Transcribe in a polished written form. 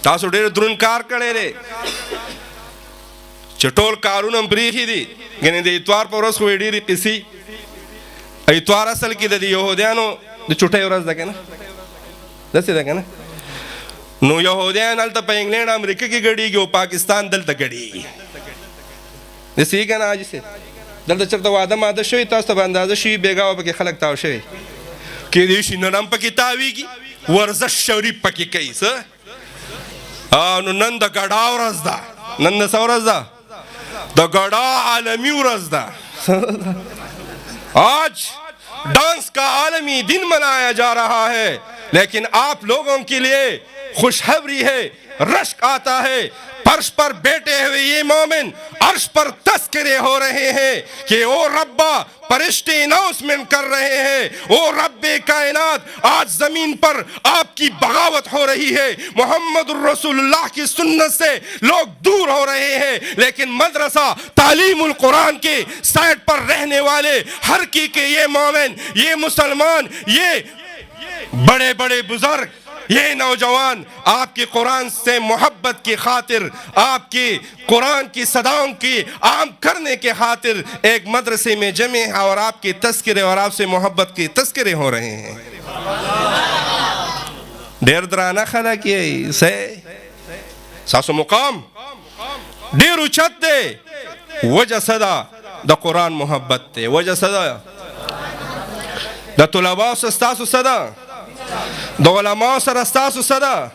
تاسو ډېر دروند کار کړی دی چې ټول کارونه هم پرېښي دي. یعنې د اتوار په ورځ خو یې ډېرې قصې. اتوار اصل کې د یهودیانو د چوټۍ ورځ ده که نه؟ داسې ده که نه؟ نو یهودیان هلته په انګلینډ امریکا کې ګډېږي او پاکستان دلته ګډېږي. داسې که نه حاجي صاحب؟ دلته چېرته واده ماده شوي تاسو ته به اندازه شوي بېګا به پکې خلک تاو شوي کېدای شي نن هم پکې تاویږي ورزش شریف پکې کوي څه. نو نن د ګډا ورځ ده. نن د څه ورځ ده؟ د ګډا عالمي ورځ ده. آج ڈانس کا عالمی دن منایا جا رہا ہے لیکن آپ لوگوں کے لیے خوشخبری ہے. رشک آتا ہے فرش پر بیٹھے ہوئے یہ مومن عرش پر تذکرے ہو رہے ہیں کہ او ربا فرشتے اناؤنسمنٹ کر رہے ہیں او رب کائنات آج زمین پر آپ کی بغاوت ہو رہی ہے. محمد الرسول اللہ کی سنت سے لوگ دور ہو رہے ہیں لیکن مدرسہ تعلیم القرآن کے سائٹ پر رہنے والے ہر کی کے یہ مومن یہ مسلمان یہ بڑے بڑے بزرگ یہ نوجوان آپ کے قرآن سے محبت کی خاطر آپ کی قرآن کی صداؤں کی عام کرنے کے خاطر ایک مدرسے میں جمع ہیں اور آپ کے تذکرے اور آپ سے محبت کے تذکرے ہو رہے ہیں. ډېر درانه خلک یې ستاسو مقام ډېر اوچت دی. وجه څه ده؟ د قرآن محبت دی. وجه څه ده؟ د طلباو سره ستاسو څه ده؟ د علماو سره ستاسو څه ده؟